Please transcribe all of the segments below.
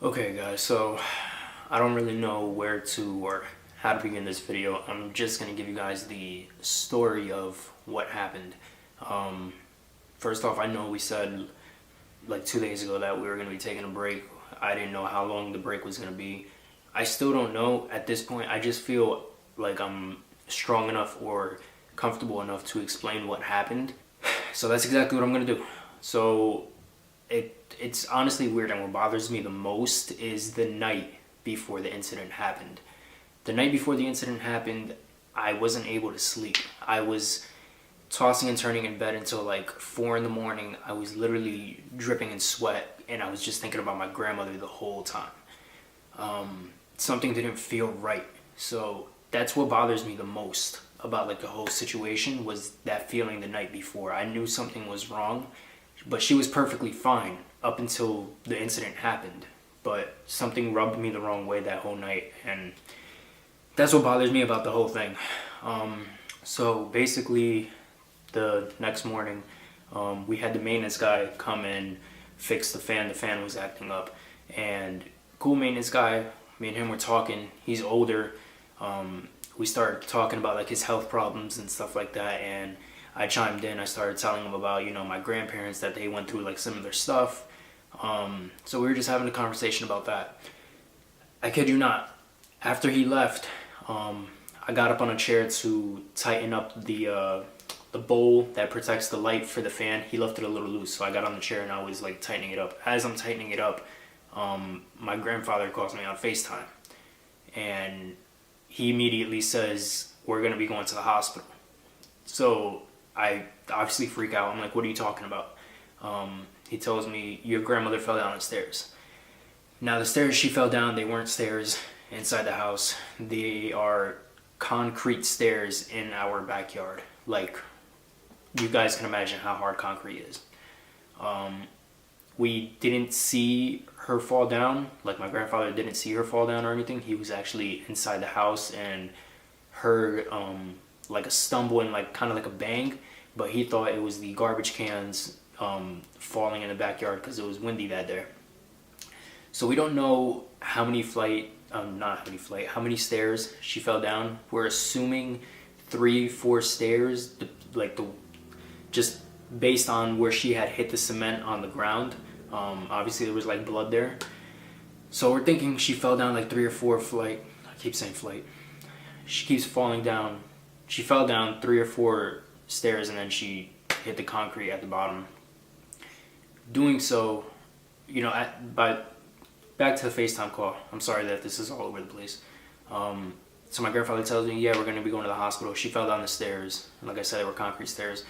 Okay guys, so I don't really know where to or how to begin this video. I'm just going to give you guys the story of what happened. Um, First off, I know we said like 2 days ago that we were going to be taking a break. I didn't know how long the break was going to be. I still don't know at this point. I just feel like I'm strong enough or comfortable enough to explain what happened. So that's exactly what I'm going to do. So it's honestly weird, and what bothers me the most is the night before the incident happened. The night before the incident happened, I wasn't able to sleep. I was tossing and turning in bed until like 4 in the morning. I was literally dripping in sweat, and I was just thinking about my grandmother the whole time. Something didn't feel right. So that's what bothers me the most about like the whole situation, was that feeling the night before. I knew something was wrong, but she was perfectly fine up until the incident happened. But something rubbed me the wrong way that whole night, and that's what bothers me about the whole thing. So basically, the next morning, we had the maintenance guy come and fix the fan. The fan was acting up, and cool maintenance guy. Me and him were talking. He's older. We started talking about like his health problems and stuff like that, and I chimed in. I started telling him about my grandparents, that they went through like similar stuff. So we were just having a conversation about that. I kid you not. After he left, I got up on a chair to tighten up the bowl that protects the light for the fan. He left it a little loose, so I got on the chair and I was like tightening it up. As I'm tightening it up, my grandfather calls me on FaceTime, and he immediately says, "We're gonna be going to the hospital." So I obviously freak out. I'm like, "What are you talking about?" He tells me, "Your grandmother fell down the stairs." Now the stairs she fell down, they weren't stairs inside the house. They are concrete stairs in our backyard. Like, you guys can imagine how hard concrete is. We didn't see her fall down. Like, my grandfather didn't see her fall down or anything. He was actually inside the house and heard like a stumble and like kind of like a bang, but he thought it was the garbage cans falling in the backyard because it was windy that day. So we don't know how many how many stairs she fell down. We're assuming 3, 4 stairs, just based on where she had hit the cement on the ground. Obviously there was like blood there. So we're thinking she fell down like 3 or 4 flight. I keep saying flight. She keeps falling down. She fell down 3 or 4 stairs, and then she hit the concrete at the bottom. Doing so, but back to the FaceTime call. I'm sorry that this is all over the place. So my grandfather tells me, "Yeah, we're going to be going to the hospital. She fell down the stairs." And like I said, they were concrete stairs.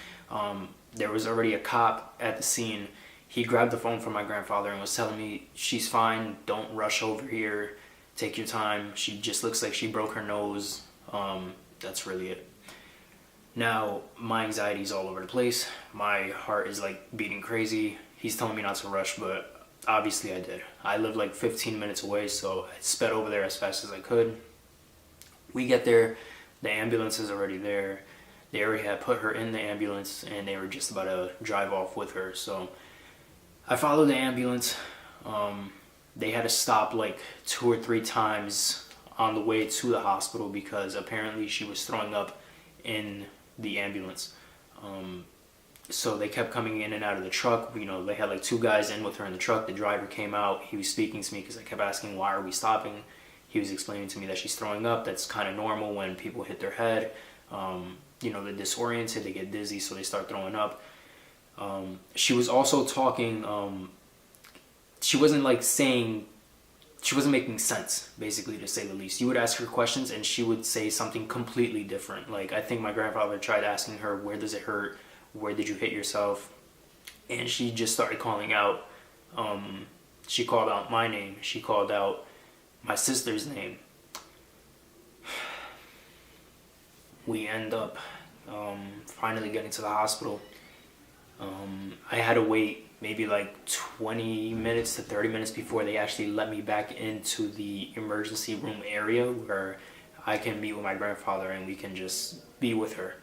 There was already a cop at the scene. He grabbed the phone from my grandfather and was telling me, "She's fine. Don't rush over here. Take your time. She just looks like she broke her nose." That's really it. Now, my anxiety's all over the place. My heart is like beating crazy. He's telling me not to rush, but obviously I did. I live like 15 minutes away, so I sped over there as fast as I could. We get there, the ambulance is already there. They already had put her in the ambulance, and they were just about to drive off with her. So I followed the ambulance. They had to stop like 2 or 3 times on the way to the hospital because apparently she was throwing up in the ambulance. So they kept coming in and out of the truck. They had like 2 guys in with her in the truck. The driver came out. He was speaking to me because I kept asking, "Why are we stopping?" He was explaining to me that she's throwing up. That's kind of normal when people hit their head. They're disoriented, they get dizzy, so they start throwing up. She was also talking, she wasn't making sense, basically, to say the least. You would ask her questions and she would say something completely different. Like, I think my grandfather tried asking her, "Where does it hurt? Where did you hit yourself?" And she just started calling out, she called out my name. She called out my sister's name. We end up finally getting to the hospital. I had to wait maybe like 20 minutes to 30 minutes before they actually let me back into the emergency room area where I can meet with my grandfather and we can just be with her.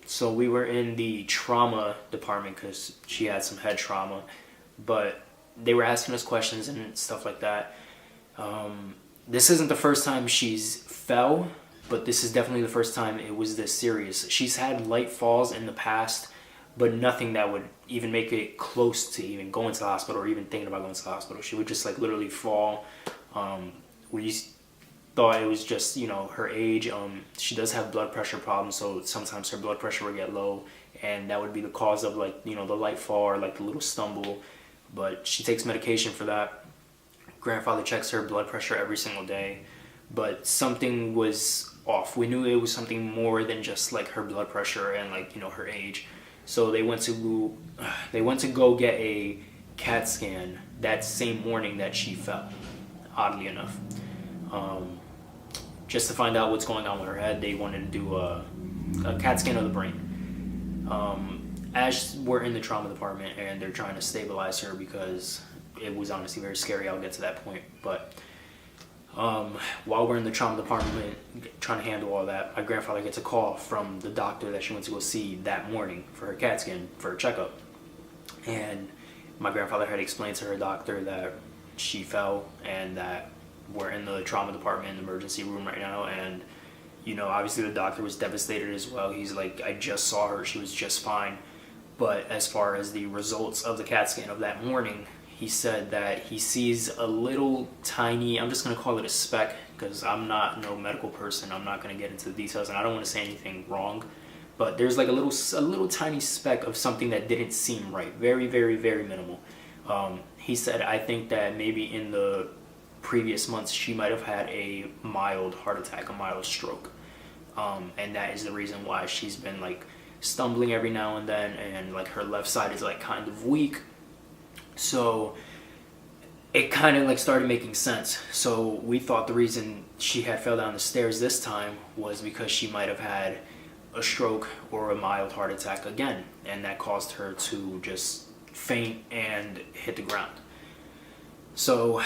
So we were in the trauma department because she had some head trauma, but they were asking us questions and stuff like that. This isn't the first time she's fell, but this is definitely the first time it was this serious. She's had light falls in the past, but nothing that would even make it close to even going to the hospital or even thinking about going to the hospital. She would just like literally fall. We thought it was just, you know, her age. She does have blood pressure problems, so sometimes her blood pressure would get low, and that would be the cause of, like, you know, the light fall or like the little stumble. But she takes medication for that. Grandfather checks her blood pressure every single day, but something was off. We knew it was something more than just like her blood pressure and, like, you know, her age. So they went to go get a CAT scan that same morning that she fell, oddly enough. Just to find out what's going on with her head. They wanted to do a CAT scan of the brain. As we're in the trauma department and they're trying to stabilize her, because it was honestly very scary. I'll get to that point. But while we're in the trauma department trying to handle all that, my grandfather gets a call from the doctor that she went to go see that morning for her CAT scan, for her checkup. And my grandfather had explained to her doctor that she fell and that we're in the trauma department in the emergency room right now. And, you know, obviously the doctor was devastated as well. He's like, I just saw her, she was just fine. But as far as the results of the CAT scan of that morning, he said that he sees a little tiny, I'm just going to call it a speck, because I'm not no medical person. I'm not going to get into the details, and I don't want to say anything wrong. But there's like a little tiny speck of something that didn't seem right. Very, very, very minimal. He said, I think that maybe in the previous months she might have had a mild heart attack, a mild stroke. And that is the reason why she's been like stumbling every now and then, and like her left side is like kind of weak. So it kind of like started making sense. So we thought the reason she had fell down the stairs this time was because she might have had a stroke or a mild heart attack again, and that caused her to just faint and hit the ground. So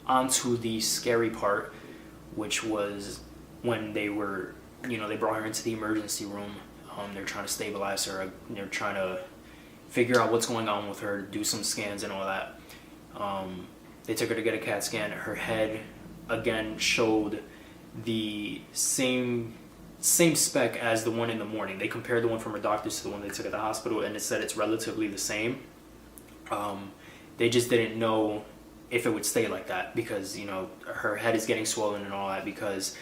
onto the scary part, which was when they were, you know, they brought her into the emergency room. They're trying to stabilize her. They're trying to figure out what's going on with her, do some scans and all that. They took her to get a CAT scan. Her head again showed the same speck as the one in the morning. They compared the one from her doctors to the one they took at the hospital, and it said it's relatively the same. They just didn't know if it would stay like that, because, you know, her head is getting swollen and all that, because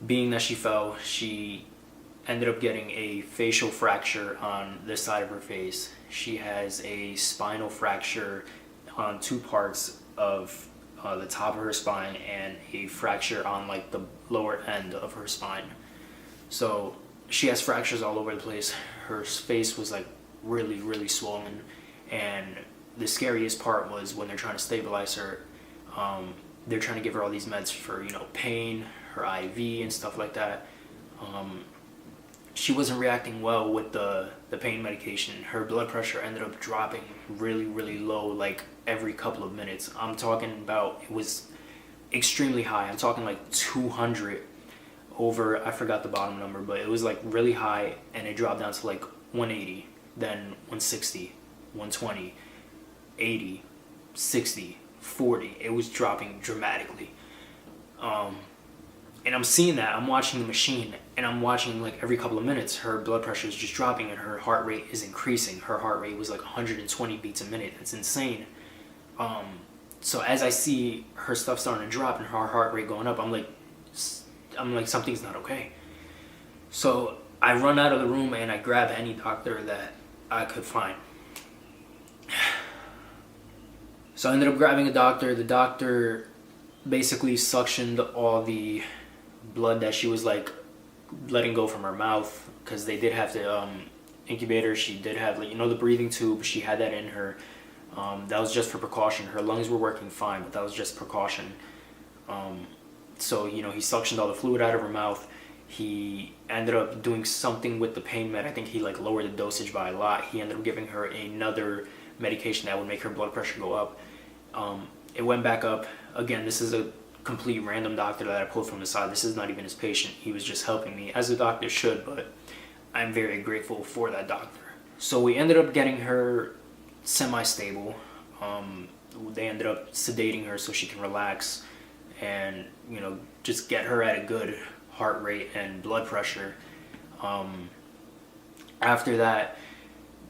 being that she fell, she ended up getting a facial fracture on this side of her face. She has a spinal fracture on two parts of the top of her spine, and a fracture on like the lower end of her spine. So she has fractures all over the place. Her face was like really, really swollen, and the scariest part was when they're trying to stabilize her, they're trying to give her all these meds for, you know, pain, her IV and stuff like that. She wasn't reacting well with the pain medication. Her blood pressure ended up dropping really, really low, like every couple of minutes. I'm talking about, it was extremely high. I'm talking like 200 over, I forgot the bottom number, but it was like really high, and it dropped down to like 180, then 160, 120, 80, 60, 40. It was dropping dramatically. And I'm seeing that. I'm watching the machine, and I'm watching like every couple of minutes her blood pressure is just dropping and her heart rate is increasing. Her heart rate was like 120 beats a minute. It's insane. So as I see her stuff starting to drop and her heart rate going up, I'm like something's not okay. So I run out of the room and I grab any doctor that I could find. So I ended up grabbing a doctor. The doctor basically suctioned all the blood that she was like letting go from her mouth, because they did have to incubate her. She did have, like, you know, the breathing tube. She had that in her. That was just for precaution. Her lungs were working fine, but that was just precaution. So, you know, he suctioned all the fluid out of her mouth. He ended up doing something with the pain med. I think he like lowered the dosage by a lot. He ended up giving her another medication that would make her blood pressure go up. It went back up. Again, this is a complete random doctor that I pulled from the side. This is not even his patient. He was just helping me, as a doctor should, but I'm very grateful for that doctor. So we ended up getting her semi-stable. They ended up sedating her so she can relax and, you know, just get her at a good heart rate and blood pressure. After that,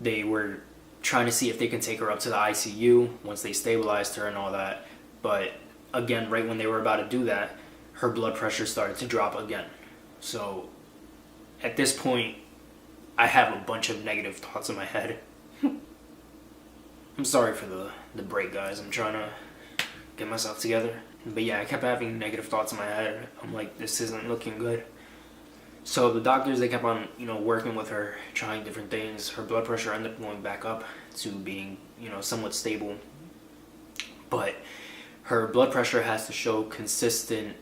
they were trying to see if they can take her up to the ICU once they stabilized her and all that. But again, right when they were about to do that, her blood pressure started to drop again. So at this point, I have a bunch of negative thoughts in my head. I'm sorry for the break, guys. I'm trying to get myself together. But yeah, I kept having negative thoughts in my head. I'm like, this isn't looking good. So the doctors, they kept on, you know, working with her, trying different things. Her blood pressure ended up going back up to being, you know, somewhat stable. But her blood pressure has to show consistent,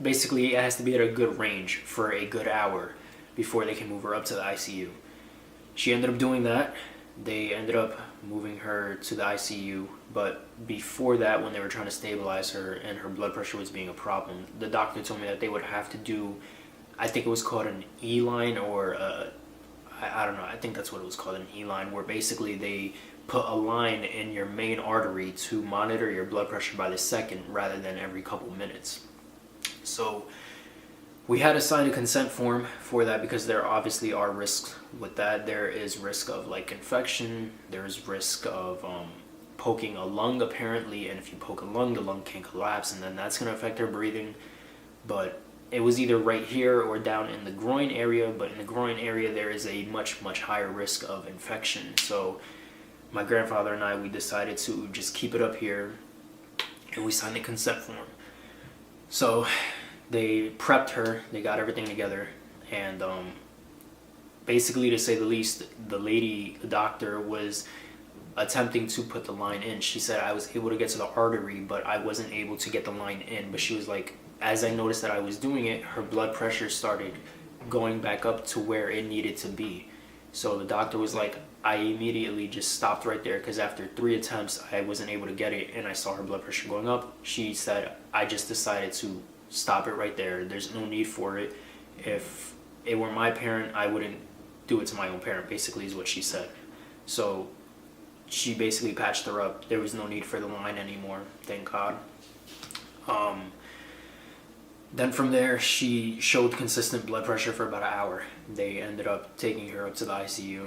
basically it has to be at a good range for a good hour before they can move her up to the ICU. She ended up doing that. They ended up moving her to the ICU, but before that, when they were trying to stabilize her and her blood pressure was being a problem, the doctor told me that they would have to do, I think it was called an E-line, or I don't know, I think that's what it was called, an E-line, where basically they put a line in your main artery to monitor your blood pressure by the second rather than every couple minutes. So we had to sign a consent form for that because there obviously are risks with that. There is risk of like infection. There's risk of poking a lung apparently, and if you poke a lung, the lung can collapse, and then that's going to affect her breathing. But it was either right here or down in the groin area, but in the groin area there is a much, much higher risk of infection. So my grandfather and I, we decided to just keep it up here, and we signed a consent form. So they prepped her, they got everything together, and basically, to say the least, the doctor was attempting to put the line in. She said I was able to get to the artery, but I wasn't able to get the line in. But she was like, as I noticed that I was doing it, her blood pressure started going back up to where it needed to be. So the doctor was like, I immediately just stopped right there because after 3 attempts, I wasn't able to get it, and I saw her blood pressure going up. She said, I just decided to stop it right there. There's no need for it. If it were my parent, I wouldn't do it to my own parent, basically, is what she said. So she basically patched her up. There was no need for the line anymore, thank God. Then from there, she showed consistent blood pressure for about an hour. They ended up taking her up to the ICU,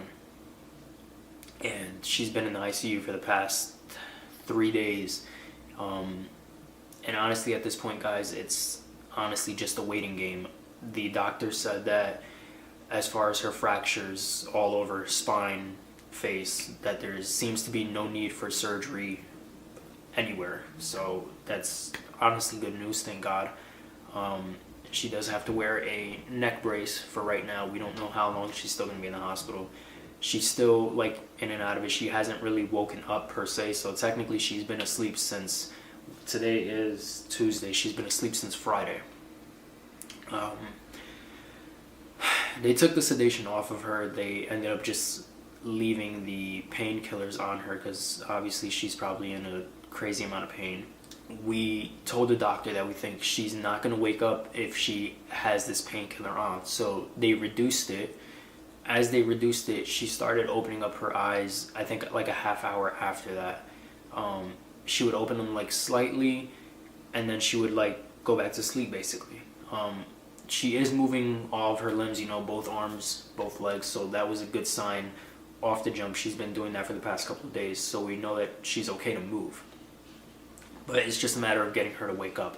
and she's been in the ICU for the past 3 days. And honestly, at this point, guys, it's honestly just a waiting game. The doctor said that as far as her fractures all over spine, face, that there seems to be no need for surgery anywhere. So that's honestly good news, thank God. She does have to wear a neck brace for right now. We don't know how long she's still going to be in the hospital. She's still like in and out of it. She hasn't really woken up per se, so technically she's been asleep since, today is Tuesday, she's been asleep since Friday. They took the sedation off of her. They ended up just leaving the painkillers on her because obviously she's probably in a crazy amount of pain. We told the doctor that we think she's not going to wake up if she has this painkiller on, so they reduced it. As they reduced it, she started opening up her eyes, I think like a half hour after that. She would open them like slightly, and then she would like go back to sleep basically. She is moving all of her limbs, you know, both arms, both legs, so that was a good sign off the jump. She's been doing that for the past couple of days, so we know that she's okay to move. But it's just a matter of getting her to wake up.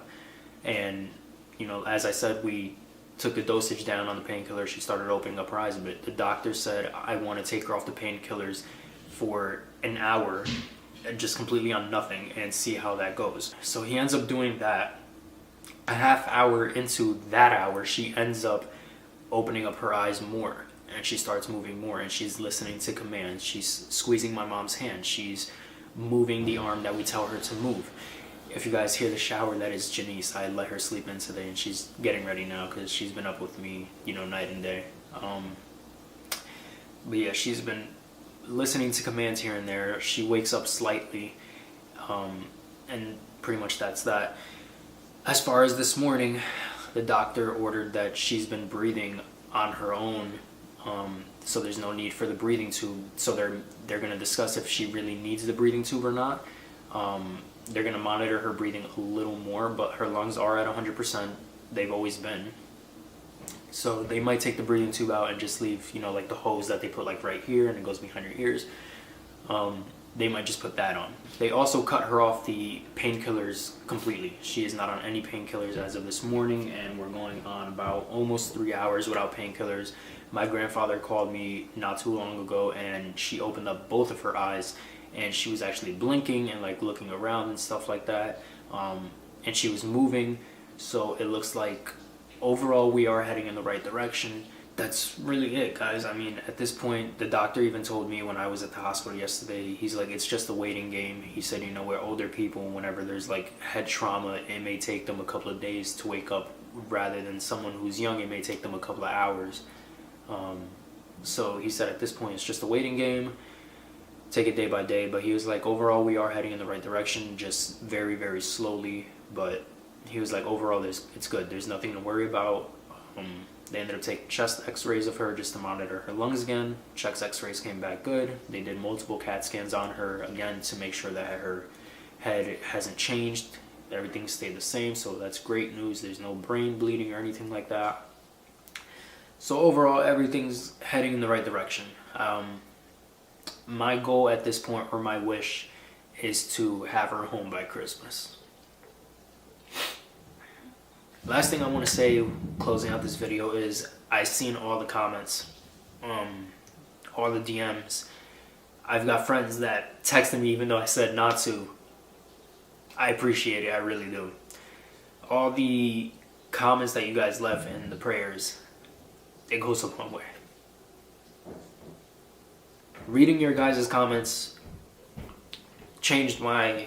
And, you know, as I said, we took the dosage down on the painkiller. She started opening up her eyes a bit. The doctor said, I want to take her off the painkillers for an hour, just completely on nothing, and see how that goes. So he ends up doing that. A half hour into that hour, she ends up opening up her eyes more, and she starts moving more, and she's listening to commands. She's squeezing my mom's hand. She's moving the arm that we tell her to move. If you guys hear the shower, that is Janice. I let her sleep in today, and she's getting ready now because she's been up with me, you know, night and day. But yeah, she's been listening to commands here and there. She wakes up slightly, and pretty much that's that. As far as this morning, the doctor ordered that she's been breathing on her own so there's no need for the breathing tube. So they're going to discuss if she really needs the breathing tube or not. They're going to monitor her breathing a little more, but her lungs are at 100%. They've always been. So they might take the breathing tube out and just leave, you know, like the hose that they put like right here and it goes behind your ears. They might just put that on. They also cut her off the painkillers completely. She is not on any painkillers as of this morning, and we're going on about almost 3 hours without painkillers. My grandfather called me not too long ago, and she opened up both of her eyes, and she was actually blinking and like looking around and stuff like that. And she was moving, so it looks like overall we are heading in the right direction. That's really it, guys. I mean, at this point, the doctor even told me when I was at the hospital yesterday, he's like, it's just a waiting game. He said, you know, we're older people, whenever there's like head trauma, it may take them a couple of days to wake up, rather than someone who's young, it may take them a couple of hours. So he said at this point, it's just a waiting game. Take it day by day. But he was like, overall, we are heading in the right direction, just very, very slowly. But he was like, overall, it's good. There's nothing to worry about. They ended up taking chest x-rays of her just to monitor her lungs again. Chest x-rays came back good. They did multiple CAT scans on her again to make sure that her head hasn't changed. Everything stayed the same, so that's great news. There's no brain bleeding or anything like that. So overall, everything's heading in the right direction. My goal at this point, or my wish, is to have her home by Christmas. Last thing I want to say, closing out this video, is I've seen all the comments, all the DMs. I've got friends that texted me even though I said not to. I appreciate it, I really do. All the comments that you guys left and the prayers, it goes a long way. Reading your guys' comments changed my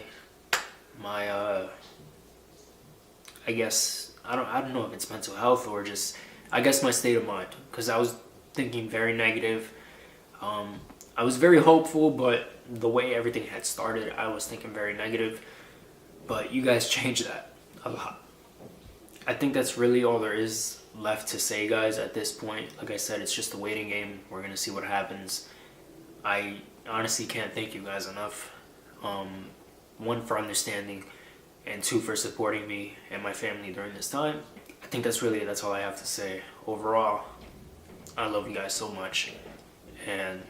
I guess, I don't know if it's mental health or just, I guess, my state of mind, because I was thinking very negative. I was very hopeful, but the way everything had started, I was thinking very negative. But you guys changed that a lot. I think that's really all there is left to say, guys, at this point. Like I said, it's just a waiting game. We're going to see what happens. I honestly can't thank you guys enough. One, for understanding, and two, for supporting me and my family during this time. I think that's really it. That's all I have to say. Overall, I love you guys so much, and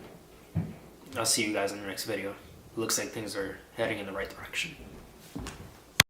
I'll see you guys in the next video. Looks like things are heading in the right direction.